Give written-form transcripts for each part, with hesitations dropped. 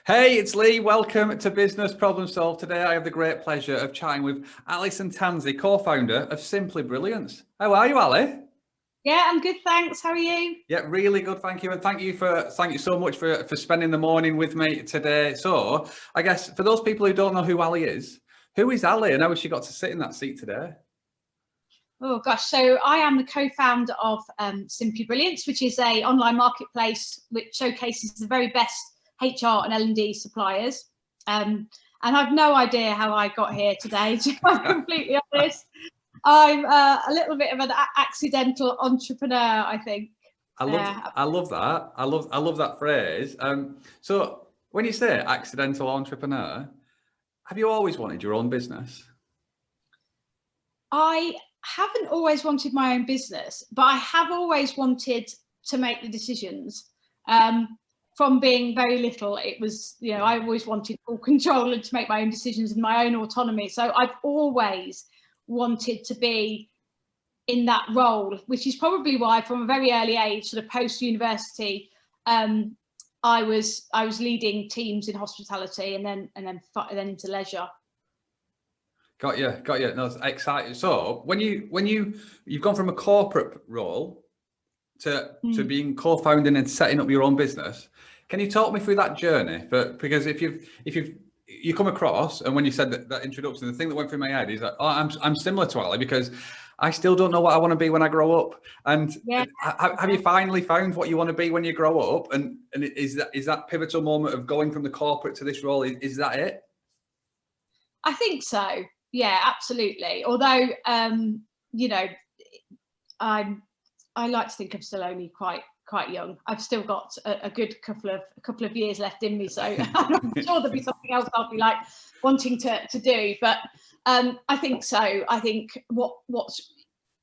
Hey, it's Lee. Welcome to Business Problem Solved. Today I have the great pleasure of chatting with Alison Tansey, co-founder of Simply Brilliance. How are you, Ali? Yeah, I'm good, thanks. How are you? Yeah, really good, thank you. And thank you so much for spending the morning with me today. So I guess for those people who don't know who Ali is, who is Ali and how has she got to sit in that seat today? Oh gosh, so I am the co-founder of Simply Brilliance, which is a online marketplace which showcases the very best HR and L&D suppliers. And I've no idea how I got here today, to be completely honest. I'm a little bit of an accidental entrepreneur, I think. I love that. I love that phrase. So when you say accidental entrepreneur, have you always wanted your own business? I haven't always wanted my own business, but I have always wanted to make the decisions. From being very little, it was, I always wanted full control and to make my own decisions and my own autonomy. So I've always wanted to be in that role, which is probably why from a very early age, sort of post-university, I was leading teams in hospitality and then into leisure. Got you. No, it's exciting. So when you've gone from a corporate role to being co-founding and setting up your own business, can you talk me through that journey? Because if you come across, and when you said that introduction, the thing that went through my head is that I'm similar to Ali because I still don't know what I want to be when I grow up. And yeah. Have you finally found what you want to be when you grow up? And is that pivotal moment of going from the corporate to this role? Is that it? I think so. Yeah, absolutely. Although, I like to think I'm still only quite young. I've still got a good couple of years left in me, so I'm sure there'll be something else I'll be like wanting to do. But I think so. I think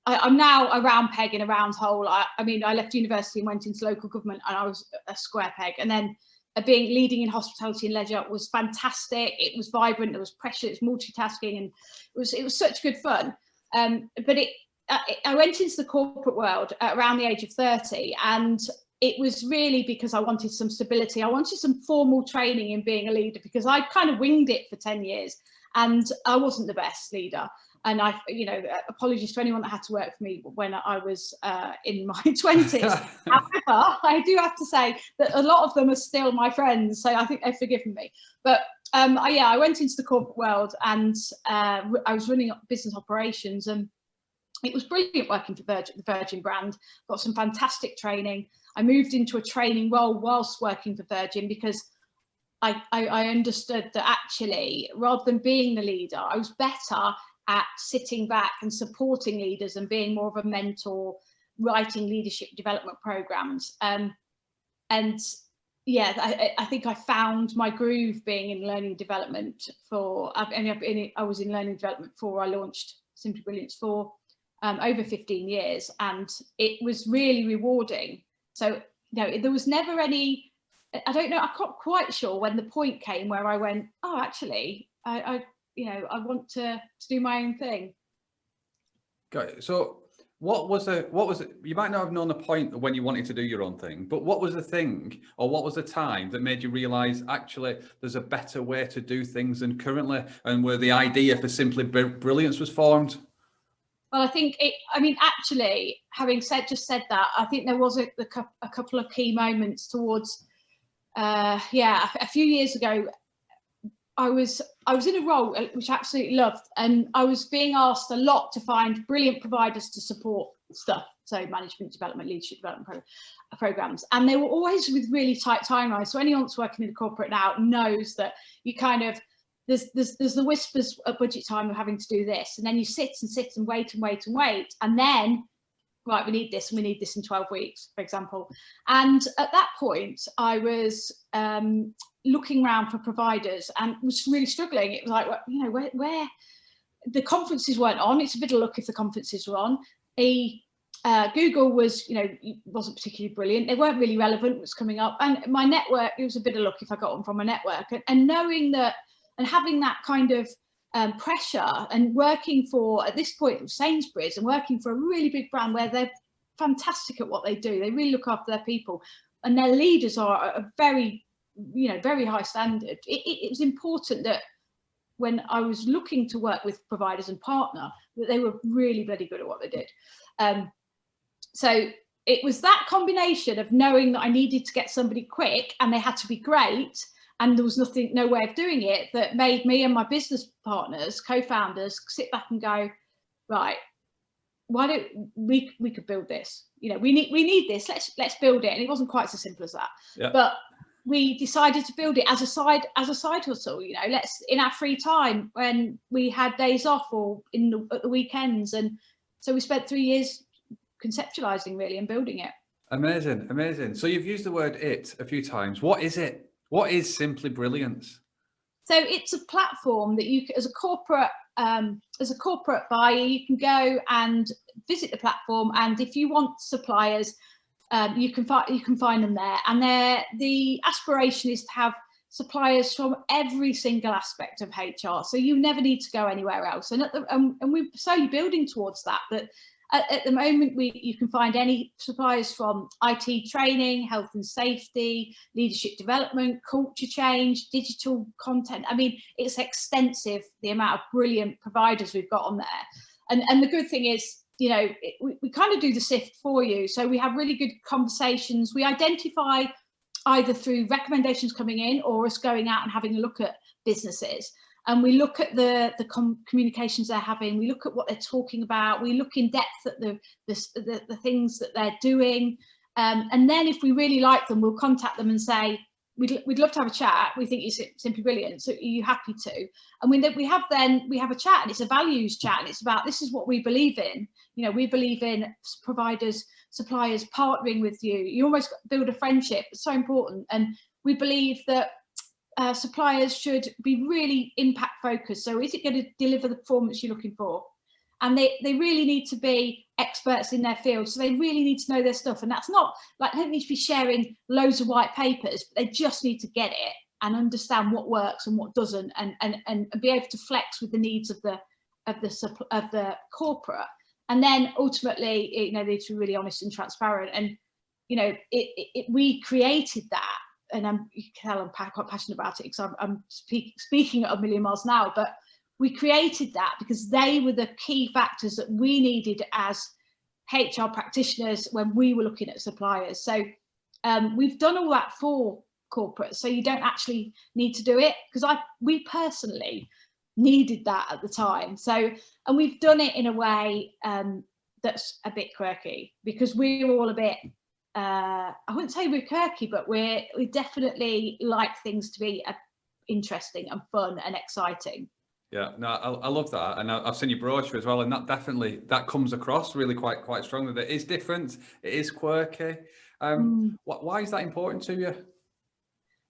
I'm now a round peg in a round hole. I left university and went into local government, and I was a square peg, and then leading in hospitality and leisure was fantastic. It was vibrant, there was pressure, it was multitasking, and it was such good fun. But I went into the corporate world at around the age of 30, and it was really because I wanted some stability. I wanted some formal training in being a leader, because I kind of winged it for 10 years and I wasn't the best leader. And apologies to anyone that had to work for me when I was in my 20s. However, I do have to say that a lot of them are still my friends, so I think they've forgiven me. But I went into the corporate world, and I was running business operations, and it was brilliant working for the Virgin brand. Got some fantastic training. I moved into a training role whilst working for Virgin, because I understood that actually, rather than being the leader, I was better at sitting back and supporting leaders and being more of a mentor, writing leadership development programs. I think I found my groove being in learning development I was in learning development before I launched Simply Brilliance for over 15 years, and it was really rewarding. So there was never any, I don't know, I'm not quite sure when the point came where I went, oh, actually, I want to do my own thing. Got it. So what was it? You might not have known the point when you wanted to do your own thing, but what was the thing, or what was the time that made you realize actually there's a better way to do things than currently, and where the idea for Simply Brilliance was formed? Well, I think actually, having just said that, I think there was a couple of key moments towards, a few years ago. I was in a role which I absolutely loved, and I was being asked a lot to find brilliant providers to support stuff, so management development, leadership development programs, and they were always with really tight timelines. So anyone that's working in a corporate now knows that you kind of there's the whispers at budget time of having to do this, and then you sit and wait, and then right, we need this in 12 weeks, for example. And at that point, I was looking around for providers and was really struggling. It was like, where the conferences weren't on. It's a bit of luck if the conferences were on. Google wasn't particularly brilliant. They weren't really relevant, what's coming up. And my network, it was a bit of luck if I got them from my network. And knowing that and having that kind of pressure, and working for, at this point, Sainsbury's, and working for a really big brand where they're fantastic at what they do. They really look after their people, and their leaders are very very high standard. It was important that when I was looking to work with providers and partner, that they were really bloody good at what they did. So it was that combination of knowing that I needed to get somebody quick and they had to be great, and there was no way of doing it, that made me and my business partners, co-founders, sit back and go, right, why don't we could build this? We need this. Let's build it. And it wasn't quite so simple as that. Yeah. But we decided to build it as a side hustle. Let's, in our free time when we had days off or at the weekends, and so we spent 3 years conceptualizing really and building it. Amazing. So you've used the word "it" a few times. What is it? What is Simply Brilliance? So it's a platform that you, as a corporate buyer, you can go and visit the platform, and if you want suppliers, you can find them there. And the aspiration is to have suppliers from every single aspect of HR, so you never need to go anywhere else. And we're slowly building towards that. But at the moment, you can find any suppliers from IT training, health and safety, leadership development, culture change, digital content. I mean, it's extensive, the amount of brilliant providers we've got on there. And the good thing is, we kind of do the sift for you. So we have really good conversations. We identify either through recommendations coming in or us going out and having a look at businesses. And we look at the communications they're having. We look at what they're talking about. We look in depth at the things that they're doing. And then if we really like them, we'll contact them and say, we'd love to have a chat. We think you're simply brilliant. So are you happy to? And we have a chat, and it's a values chat. And it's about, this is what we believe in. We believe in providers, suppliers partnering with you. You almost build a friendship. It's so important. And we believe that suppliers should be really impact focused. So is it going to deliver the performance you're looking for? And they really need to be experts in their field. So they really need to know their stuff. And that's not like, they don't need to be sharing loads of white papers, but they just need to get it and understand what works and what doesn't, and be able to flex with the needs of the corporate. And then ultimately, they need to be really honest and transparent. And we created that. And you can tell I'm quite passionate about it because I'm speaking at a million miles an hour, but we created that because they were the key factors that we needed as HR practitioners when we were looking at suppliers. So we've done all that for corporates, so you don't actually need to do it, because we personally needed that at the time. So, and we've done it in a way that's a bit quirky, because we're all a bit, I wouldn't say we're quirky, but we definitely like things to be interesting and fun and exciting. Yeah, no, I love that, and I've seen your brochure as well, and that comes across really quite strongly. That it is different, it is quirky. Why is that important to you?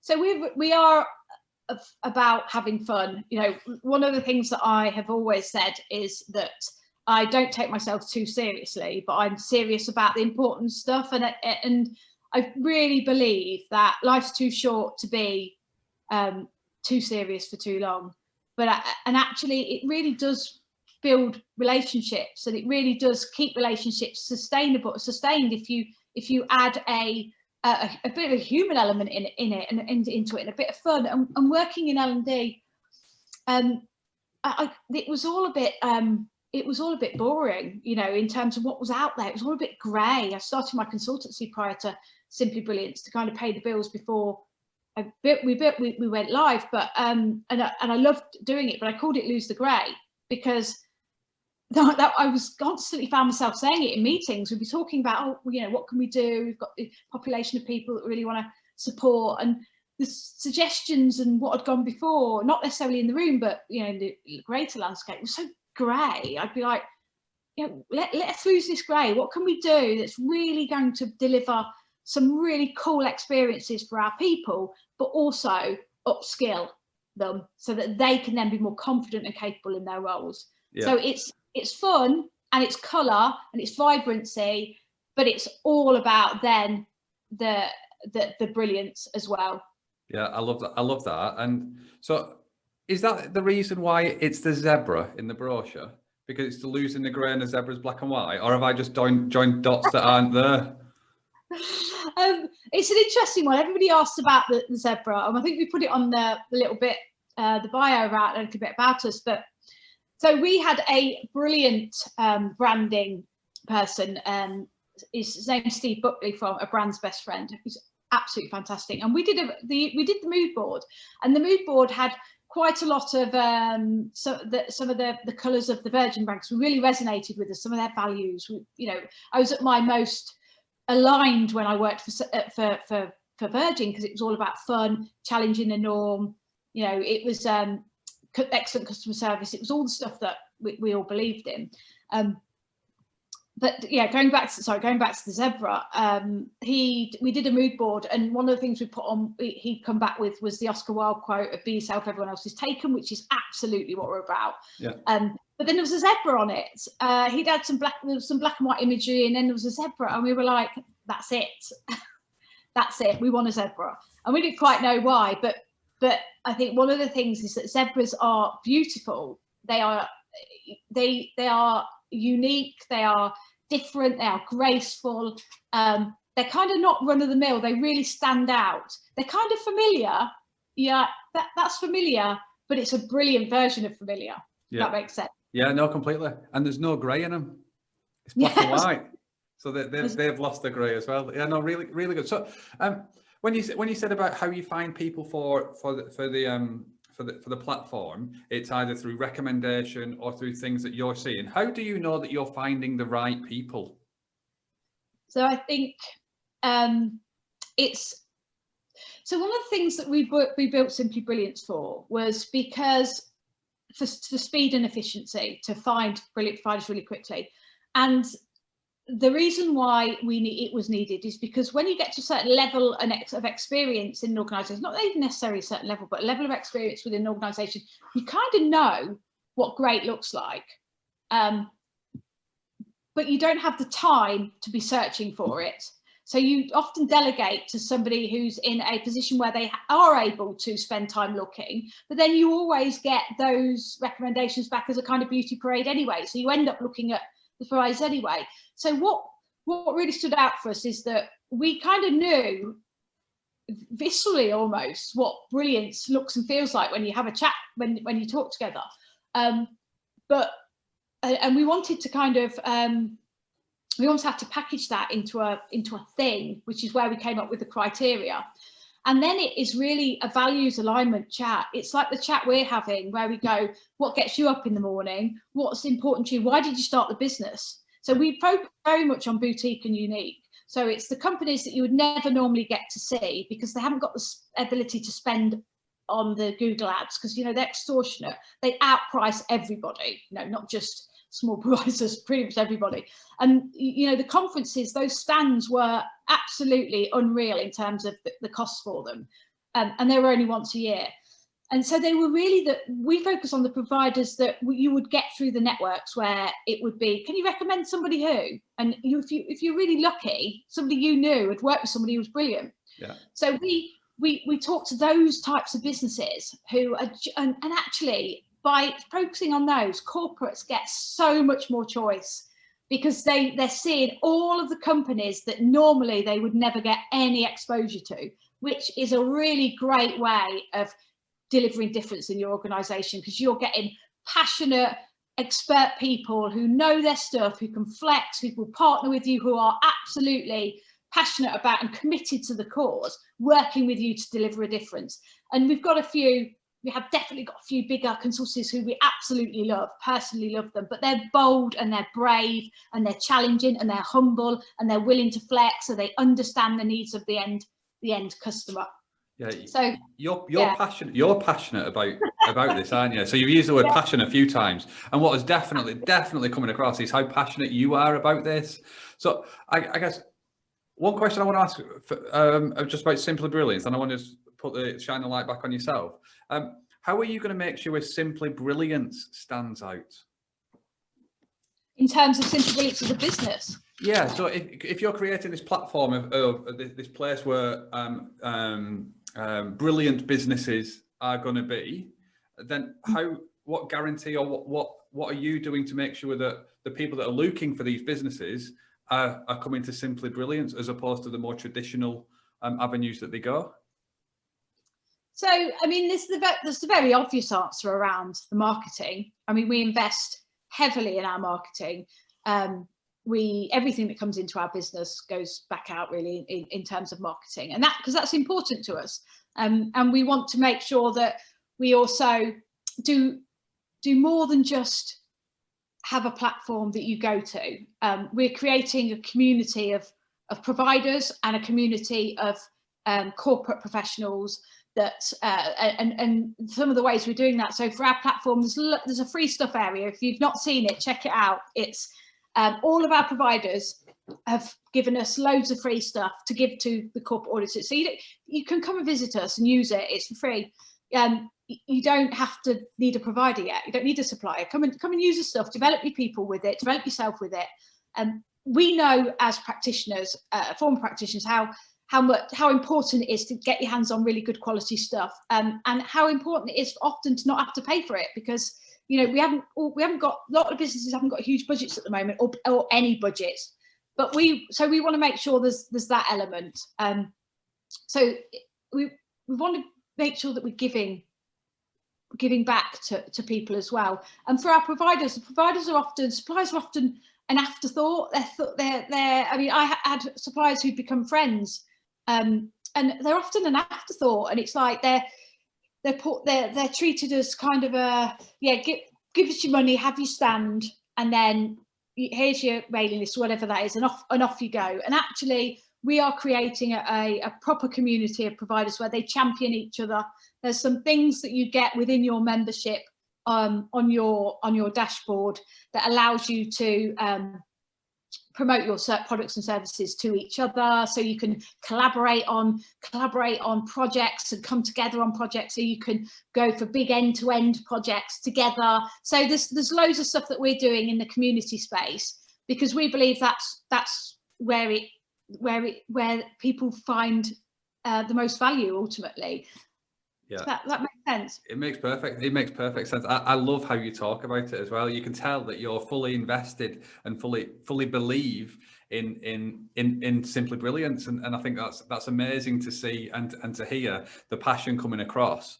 So we are about having fun. One of the things that I have always said is that I don't take myself too seriously, but I'm serious about the important stuff. And I really believe that life's too short to be too serious for too long. And actually, it really does build relationships, and it really does keep relationships sustained if you add a bit of a human element in it and into it, and a bit of fun. And working in L&D, it was all a bit boring, in terms of what was out there. It was all a bit grey. I started my consultancy prior to Simply Brilliance to kind of pay the bills before we went live. But and I loved doing it, but I called it Lose the Grey, because that I was constantly found myself saying it in meetings. We'd be talking about, what can we do? We've got a population of people that really want to support, and the suggestions and what had gone before, not necessarily in the room, but in the greater landscape, was so grey. I'd be like, let's lose this grey. What can we do that's really going to deliver some really cool experiences for our people, but also upskill them so that they can then be more confident and capable in their roles. Yeah. So it's fun, and it's colour, and it's vibrancy, but it's all about then the brilliance as well. Yeah, I love that. And so, is that the reason why it's the zebra in the brochure? Because it's the losing the grey and the zebra's black and white? Or have I just joined dots that aren't there? It's an interesting one. Everybody asks about the zebra, and I think we put it on the little bit, the bio about a little bit about us. But so we had a brilliant branding person. His name's Steve Buckley from A Brand's Best Friend. He's absolutely fantastic. And we did the mood board, and the mood board had quite a lot of some of the colours of the Virgin brand, because we really resonated with us, some of their values. I was at my most aligned when I worked for Virgin, because it was all about fun, challenging the norm. It was excellent customer service. It was all the stuff that we all believed in. But yeah, going back to the zebra, we did a mood board, and one of the things we put on, he'd come back with, was the Oscar Wilde quote of "Be yourself, everyone else is taken," which is absolutely what we're about. Yeah. But then there was a zebra on it. He'd had some black and white imagery, and then there was a zebra, and we were like, "That's it, that's it. We want a zebra," and we didn't quite know why. But I think one of the things is that zebras are beautiful. They are unique. They are different. They are graceful. They're kind of not run of the mill. They really stand out. They're kind of familiar. Yeah, that's familiar, but it's a brilliant version of familiar. Yeah. That makes sense. Yeah, no, completely. And there's no grey in them. It's black and white. So they've lost the grey as well. Yeah, no, really, really good. So when you said about how you find people for the platform, it's either through recommendation or through things that you're seeing. How do you know that you're finding the right people? So I think so one of the things that we built Simply Brilliance for was because for speed and efficiency, to find brilliant providers really quickly. And the reason why it was needed is because when you get to a certain level of experience in an organisation, not even necessarily a certain level, but a level of experience within an organisation, you kind of know what great looks like, but you don't have the time to be searching for it. So you often delegate to somebody who's in a position where they are able to spend time looking, but then you always get those recommendations back as a kind of beauty parade anyway. So you end up looking at the prize anyway. So what really stood out for us is that we kind of knew viscerally almost what brilliance looks and feels like when you have a chat, when you talk together. And we wanted to kind of we almost had to package that into a thing, which is where we came up with the criteria. And then it is really a values alignment chat. It's like the chat we're having, where we go, what gets you up in the morning? What's important to you? Why did you start the business? So we focus very much on boutique and unique. So it's the companies that you would never normally get to see because they haven't got the ability to spend on the Google ads, because, they're extortionate. They outprice everybody, not just small providers, pretty much everybody. And the conferences, those stands were absolutely unreal in terms of the costs for them, and they were only once a year. And so they were really we focus on the providers that you would get through the networks, where it would be, can you recommend somebody who, and if you're really lucky, somebody you knew had worked with somebody who was brilliant. Yeah. So we talk to those types of businesses who are, and actually, by focusing on those, corporates get so much more choice, because they're seeing all of the companies that normally they would never get any exposure to, which is a really great way of delivering difference in your organisation, because you're getting passionate, expert people who know their stuff, who can flex, who will partner with you, who are absolutely passionate about and committed to the cause, working with you to deliver a difference. And we have definitely got a few bigger consultancies who we absolutely love, personally love them, but they're bold and they're brave and they're challenging and they're humble and they're willing to flex, so they understand the needs of the end customer. Yeah. So you're passionate about this, aren't you? So you've used the word passion a few times, and what is definitely coming across is how passionate you are about this. So I guess one question I want to ask just about Simply Brilliance, and I want to shine the light back on yourself. How are you going to make sure Simply Brilliance stands out? In terms of Simply Brilliance as a business? Yeah, so if you're creating this platform of this place where brilliant businesses are going to be, then what guarantee or what are you doing to make sure that the people that are looking for these businesses are coming to Simply Brilliance as opposed to the more traditional avenues that they go? So, I mean, there's the very obvious answer around the marketing. I mean, we invest heavily in our marketing. Everything that comes into our business goes back out really in terms of marketing, and because that's important to us. And we want to make sure that we also do more than just have a platform that you go to. We're creating a community of providers and a community of corporate professionals that and some of the ways we're doing that. So for our platform, there's a free stuff area. If you've not seen it, check it out. It's all of our providers have given us loads of free stuff to give to the corporate auditors. So you can come and visit us and use it. It's free. You don't have to need a provider yet. You don't need a supplier. Come and use the stuff. Develop your people with it. Develop yourself with it. We know as practitioners, former practitioners, how important it is to get your hands on really good quality stuff, and how important it is often to not have to pay for it, because we haven't got, a lot of businesses haven't got huge budgets at the moment, or any budgets, but we want to make sure there's that element. So we want to make sure that we're giving back to people as well. And for our providers, suppliers are often an afterthought. I mean, I had suppliers who'd become friends, and they're often an afterthought, and it's like they're treated as kind of give us your money, have your stand, and then here's your mailing list, whatever that is, and off you go. And actually, we are creating a proper community of providers where they champion each other. There's some things that you get within your membership on your dashboard that allows you to promote your products and services to each other, so you can collaborate on projects and come together on projects, so you can go for big end-to-end projects together. So there's loads of stuff that we're doing in the community space, because we believe that's where people find the most value ultimately. Yeah, that makes sense. It makes perfect sense. I love how you talk about it as well. You can tell that you're fully invested and fully believe in Simply Brilliance, and I think that's amazing to see and to hear the passion coming across.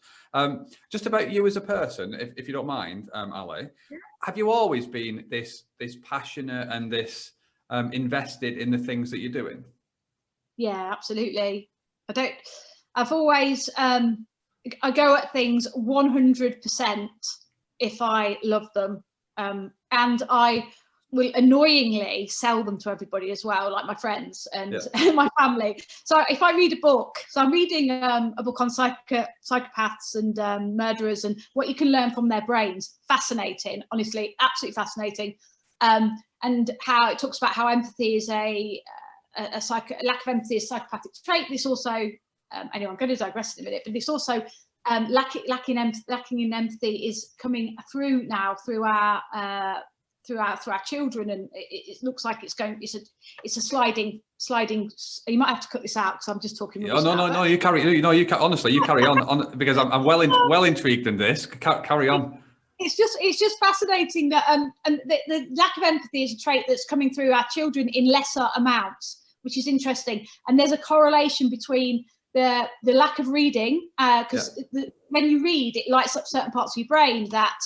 Just about you as a person, if you don't mind, Ali, have you always been this passionate and this invested in the things that you're doing? Yeah, absolutely. I've always I go at things 100% if I love them, and I will annoyingly sell them to everybody as well, like my friends and my family. So if I read a book, so I'm reading a book on psychopaths and murderers and what you can learn from their brains. Fascinating, honestly, absolutely fascinating. And how it talks about how empathy is a lack of empathy is a psychopathic trait. This also anyway, I'm going to digress in a minute, but it's also lacking in empathy is coming through now through our children, and it looks like it's a sliding. You might have to cut this out because I'm just talking. No, you carry. Honestly, you carry on because I'm well intrigued in this. Carry on. It's just fascinating that and the lack of empathy is a trait that's coming through our children in lesser amounts, which is interesting. And there's a correlation between the lack of reading, because when you read, it lights up certain parts of your brain that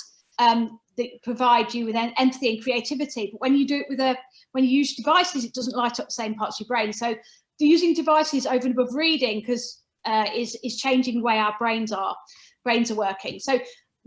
provide you with empathy and creativity. But when you do it when you use devices, it doesn't light up the same parts of your brain. So using devices over and above reading is changing the way our brains are working. So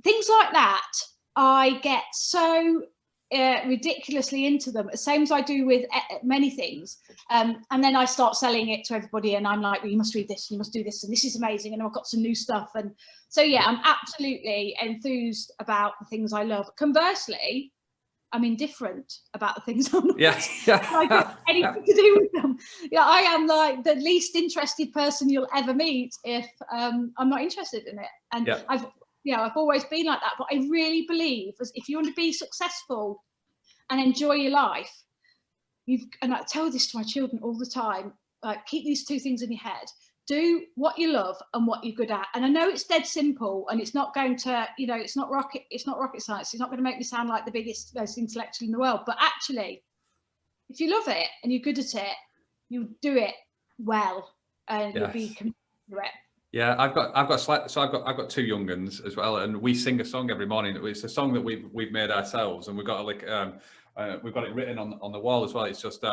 things like that, I get so ridiculously into them, same as I do with many things, and then I start selling it to everybody, and I'm like, well, you must read this, you must do this, and this is amazing, and I've got some new stuff. And so I'm absolutely enthused about the things I love. Conversely, I'm indifferent about the things I'm not. I don't have anything to do with them. I am like the least interested person you'll ever meet if I'm not interested in it. And I've always been like that, but I really believe if you want to be successful and enjoy your life, and I tell this to my children all the time, like, keep these two things in your head. Do what you love and what you're good at. And I know it's dead simple, and it's not going to, it's not rocket science. It's not going to make me sound like the biggest, most intellectual in the world, but actually if you love it and you're good at it, you do it well, and you'll be committed to it. Yeah, I've got two young uns as well, and we sing a song every morning. It's a song that we've made ourselves, and we've got we've got it written on the wall as well. It's just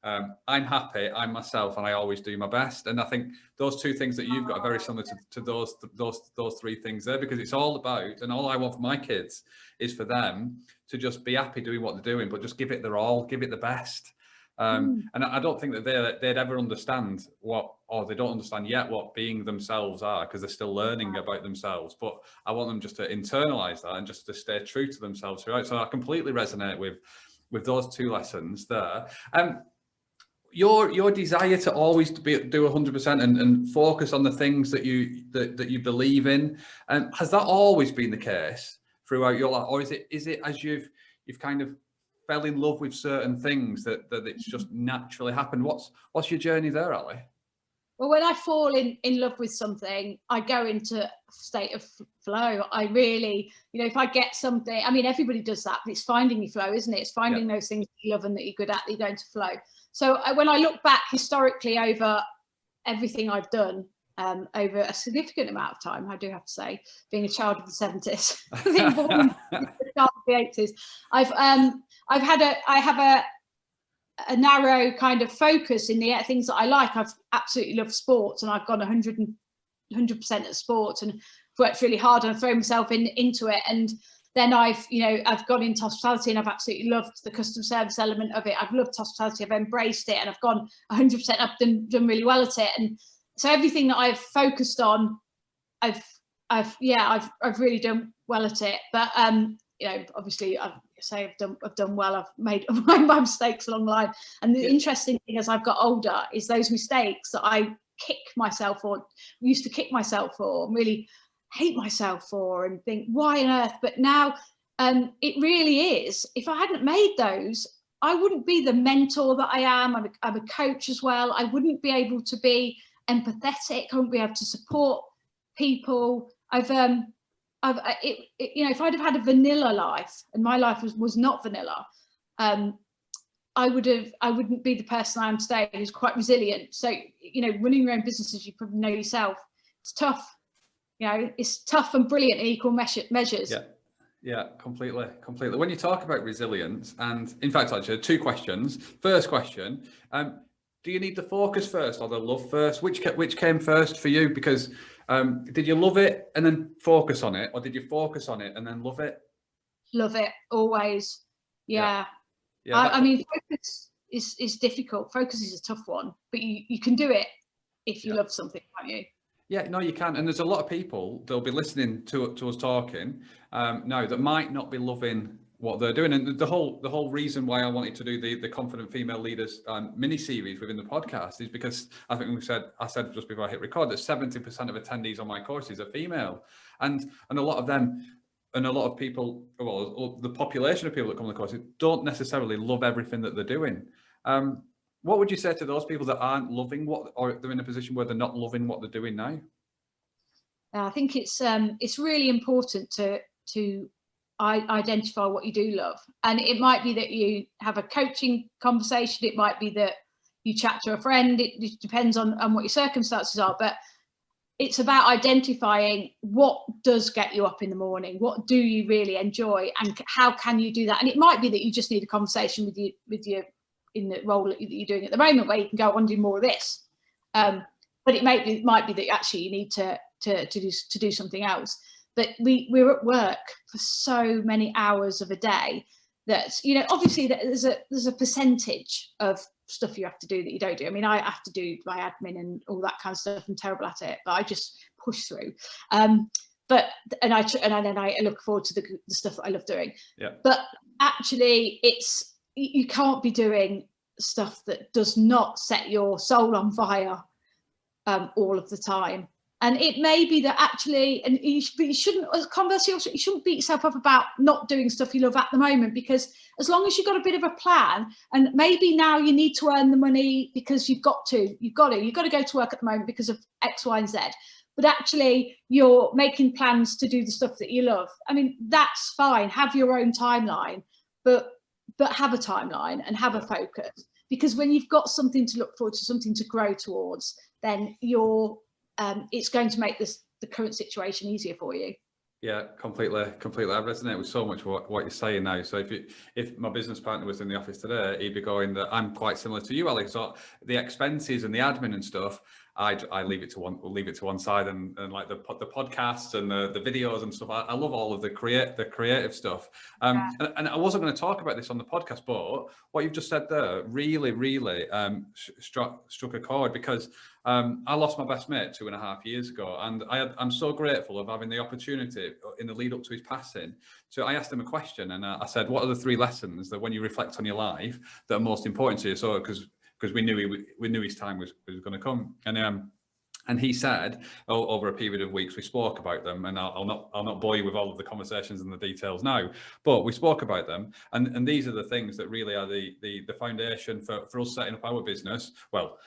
I'm happy, I'm myself, and I always do my best. And I think those two things that you've got are very similar to those three things there, because it's all about, and all I want for my kids is for them to just be happy doing what they're doing, but just give it their all, give it the best. And I don't think that they'd ever understand or they don't understand yet what being themselves are, because they're still learning about themselves. But I want them just to internalize that and just to stay true to themselves throughout. So I completely resonate with those two lessons there. Your desire to always do 100% and focus on the things that you believe in, has that always been the case throughout your life, or is it as you've kind of fell in love with certain things that it's just naturally happened? What's your journey there, Ali? Well, when I fall in love with something, I go into a state of flow. I really, if I get something, I mean, everybody does that, but it's finding your flow, isn't it? It's finding those things that you love and that you're good at, that you go into flow. So when I look back historically over everything I've done, over a significant amount of time, I do have to say, being a child of the 70s, being born in the start of the 80s, I have a narrow kind of focus in the things that I like. I've absolutely loved sports, and I've gone 100% at sports and worked really hard and thrown myself into it. And then I've gone into hospitality, and I've absolutely loved the customer service element of it. I've loved hospitality, I've embraced it, and I've gone 100%. I've done really well at it. And so everything that I've focused on, I've really done well at it. But obviously I've done well. I've made my mistakes along the line. And the interesting thing as I've got older is those mistakes that I used to kick myself for, and really hate myself for, and think, why on earth? But now it really is. If I hadn't made those, I wouldn't be the mentor that I am. I'm a coach as well. I wouldn't be able to be empathetic. I wouldn't be able to support people. If I'd have had a vanilla life, and my life was not vanilla, I wouldn't be the person I am today, who's quite resilient. So, running your own business, as you probably know yourself, it's tough. It's tough and brilliant in equal measures. Yeah, completely. When you talk about resilience, and in fact, actually, 2 questions. First question, do you need the focus first or the love first? Which came first for you? Because did you love it and then focus on it, or did you focus on it and then love it? Love it, always. Yeah. I mean, focus is difficult. Focus is a tough one, but you can do it if you love something, can't you? Yeah, no, you can. And there's a lot of people that'll be listening to us talking now that might not be loving what they're doing. And the whole reason why I wanted to do the Confident Female Leaders mini series within the podcast is because I think I said just before I hit record that 70% of attendees on my courses are female, and a lot of them, and a lot of people, well, the population of people that come to the courses don't necessarily love everything that they're doing. What would you say to those people that aren't loving or they're in a position where they're not loving what they're doing now? I think it's really important to identify what you do love. And it might be that you have a coaching conversation. It might be that you chat to a friend. It depends on what your circumstances are. But it's about identifying what does get you up in the morning. What do you really enjoy, and how can you do that? And it might be that you just need a conversation with you in the role that you're doing at the moment, where you can go, I want to do more of this. But it might be that actually you need to do something else. But we're at work for so many hours of a day that, obviously there's a percentage of stuff you have to do that you don't do. I mean, I have to do my admin and all that kind of stuff. I'm terrible at it, but I just push through. Then I look forward to the stuff that I love doing. Yeah. But actually, you can't be doing stuff that does not set your soul on fire all of the time. And it may be that actually, and you shouldn't, conversely, also, you shouldn't beat yourself up about not doing stuff you love at the moment, because as long as you've got a bit of a plan, and maybe now you need to earn the money because you've got to go to work at the moment because of X, Y, and Z. But actually, you're making plans to do the stuff that you love. I mean, that's fine. Have your own timeline, but but have a timeline and have a focus, because when you've got something to look forward to, something to grow towards, then you're it's going to make the current situation easier for you. Yeah, completely. I resonate with so much what you're saying now. So if my business partner was in the office today, he'd be going that I'm quite similar to you, Alex. So the expenses and the admin and stuff, I leave it to one side, and like the podcasts and the videos and stuff. I love all of the creative stuff. And I wasn't going to talk about this on the podcast, but what you've just said there really struck a chord, because I lost my best mate 2.5 years ago, and I'm so grateful of having the opportunity in the lead up to his passing. So I asked him a question, and I said, what are the 3 lessons that when you reflect on your life that are most important to you? So because we knew his time was going to come, and he said, over a period of weeks, we spoke about them, and I'll not bore you with all of the conversations and the details now, but we spoke about them, and these are the things that really are the foundation for us setting up our business. Well,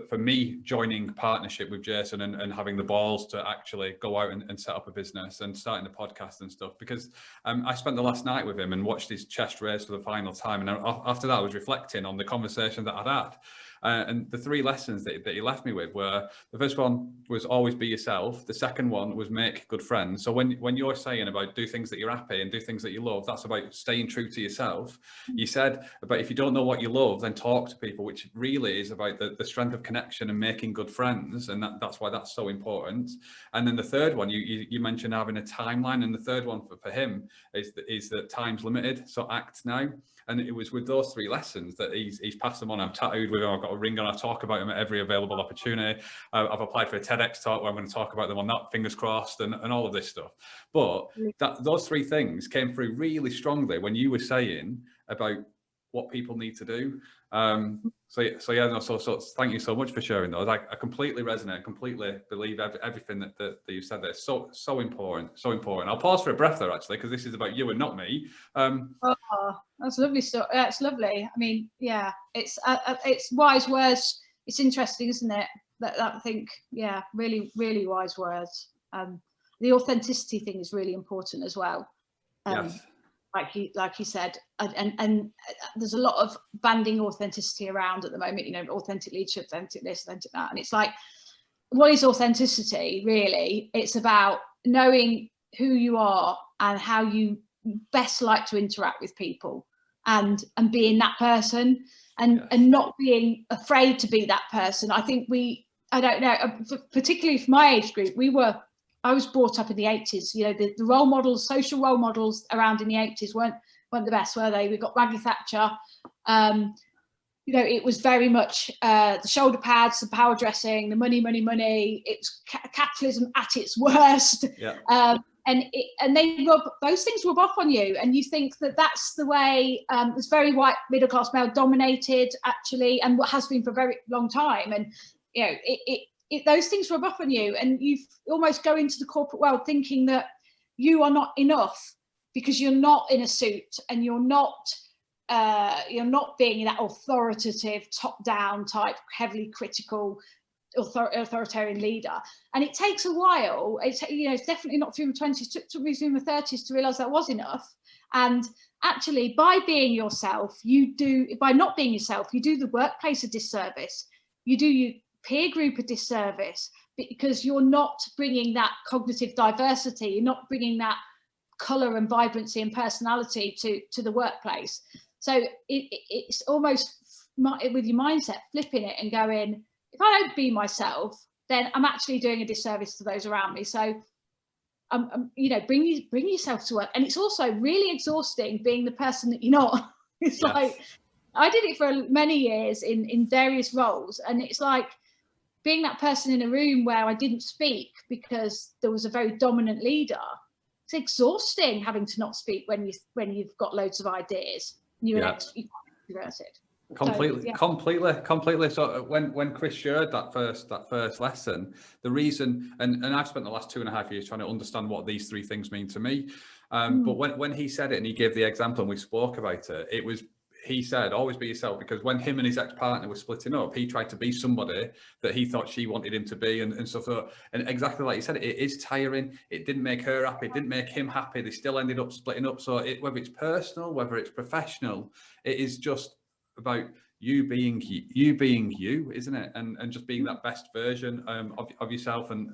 for me joining partnership with Jason and having the balls to actually go out and set up a business and starting the podcast and stuff, because I spent the last night with him and watched his chest raise for the final time, and after that I was reflecting on the conversation that I'd had. And the 3 lessons that he left me with were, the first one was always be yourself. The second one was make good friends. So when you're saying about do things that you're happy and do things that you love, that's about staying true to yourself. You said about if you don't know what you love, then talk to people, which really is about the strength of connection and making good friends. And that's why that's so important. And then the third one, you mentioned having a timeline. And the third one for him is that time's limited. So act now. And it was with those 3 lessons that he's passed them on. I'm tattooed with him. I've got a ring on. I talk about him at every available opportunity. I've applied for a TEDx talk where I'm going to talk about them on that, fingers crossed, and all of this stuff. But those 3 things came through really strongly when you were saying about what people need to do. So thank you so much for sharing those. I completely resonate, completely believe everything that you said there. So important. I'll pause for a breath there, actually, because this is about you and not me. That's lovely. So that's lovely. I mean, yeah, it's wise words. It's interesting, isn't it? That I think, yeah, really, really wise words. The authenticity thing is really important as well. Yes. Like you said, and there's a lot of banding authenticity around at the moment, you know, authentic leadership, authentic this, authentic that. And it's like, what is authenticity really? It's about knowing who you are and how you best like to interact with people, and being that person, and not being afraid to be that person. I think I don't know, particularly for my age group, I was brought up in the 80s. You know, the role models, social role models around in the 80s weren't the best, were they? We got Maggie Thatcher. You know, it was very much the shoulder pads, the power dressing, the money. It was capitalism at its worst. Yeah. And those things rub off on you, and you think that that's the way. It's very white middle class male dominated, actually, and what has been for a very long time. And you know, those things rub off on you, and you almost go into the corporate world thinking that you are not enough because you're not in a suit, and you're not being that authoritative, top-down type, heavily critical, authoritarian leader. And it takes a while. It's definitely not through my 20s, took me through my 30s to realize that was enough. And actually, by being yourself, by not being yourself, you do the workplace a disservice. You do your peer group a disservice, because you're not bringing that cognitive diversity. You're not bringing that color and vibrancy and personality to the workplace. So it's almost with your mindset, flipping it and going, if I don't be myself, then I'm actually doing a disservice to those around me. So, bring yourself to work. And it's also really exhausting being the person that you're not. It's like, I did it for many years in various roles. And it's like being that person in a room where I didn't speak because there was a very dominant leader. It's exhausting having to not speak when you've got loads of ideas. You're extroverted. Completely. So when Chris shared that first lesson, the reason, and I've spent the last 2.5 years trying to understand what these 3 things mean to me. But when he said it and he gave the example and we spoke about it, it was he said, always be yourself, because when him and his ex-partner were splitting up, he tried to be somebody that he thought she wanted him to be and stuff. And exactly like you said, it is tiring. It didn't make her happy. It didn't make him happy. They still ended up splitting up. So whether it's personal, whether it's professional, it is just about you being you, isn't it? And just being that best version of yourself, and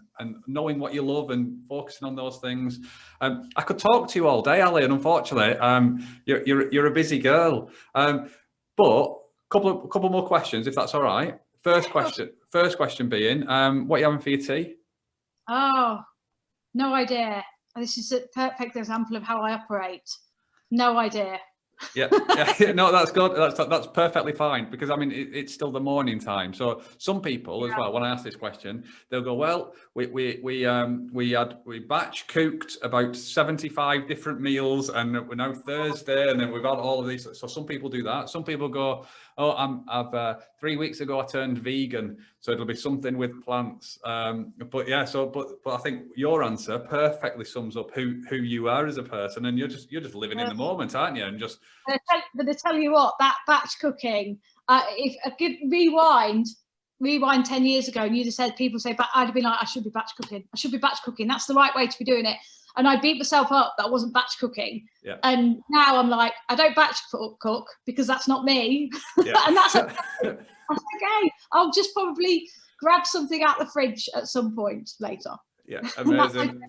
knowing what you love and focusing on those things. I could talk to you all day, Ali, and unfortunately, you're a busy girl. But couple more questions, if that's all right. First question being, what are you having for your tea? Oh, no idea. This is a perfect example of how I operate. No idea. Yeah, no, that's good. That's perfectly fine, because I mean it's still the morning time. So some people as well, when I ask this question, they'll go, well, we batch cooked about 75 different meals, and we're now Thursday, and then we've had all of these. So some people do that. Some people go, oh, I've 3 weeks ago I turned vegan, so it'll be something with plants. But yeah, but I think your answer perfectly sums up who you are as a person, and you're just living in the moment, aren't you? And just. But I tell you what, that batch cooking, if a good rewind 10 years ago, and you'd have said, people say, but I'd have been like, I should be batch cooking. That's the right way to be doing it. And I beat myself up that I wasn't batch cooking. Yeah. And now I'm like, I don't batch cook because that's not me. Yeah. And that's okay. I'll just probably grab something out the fridge at some point later. Yeah, amazing.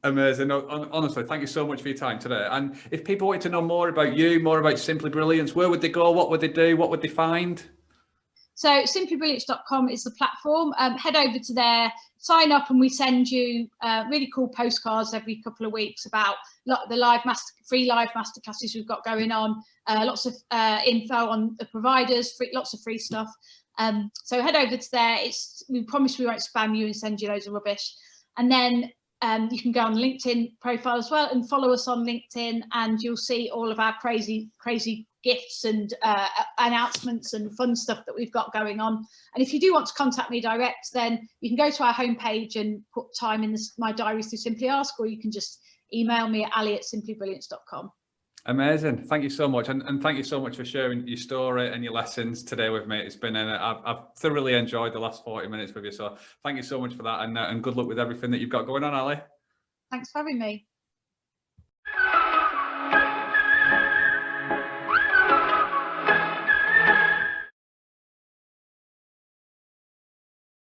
Amazing. No, honestly, thank you so much for your time today. And if people wanted to know more about you, more about Simply Brilliance, where would they go? What would they do? What would they find? So SimplyBrilliance.com is the platform. Head over to there, sign up, and we send you really cool postcards every couple of weeks about the free live masterclasses we've got going on. Lots of info on the providers, lots of free stuff. So head over to there. We promise we won't spam you and send you loads of rubbish. And then you can go on the LinkedIn profile as well and follow us on LinkedIn, and you'll see all of our crazy gifts and announcements and fun stuff that we've got going on. And if you do want to contact me direct, then you can go to our homepage and put time in my diary through Simply Ask, or you can just email me at ali@simplybrilliance.com. Amazing. Thank you so much. And thank you so much for sharing your story and your lessons today with me. It's been, I've thoroughly enjoyed the last 40 minutes with you. So thank you so much for that. And good luck with everything that you've got going on, Ali. Thanks for having me.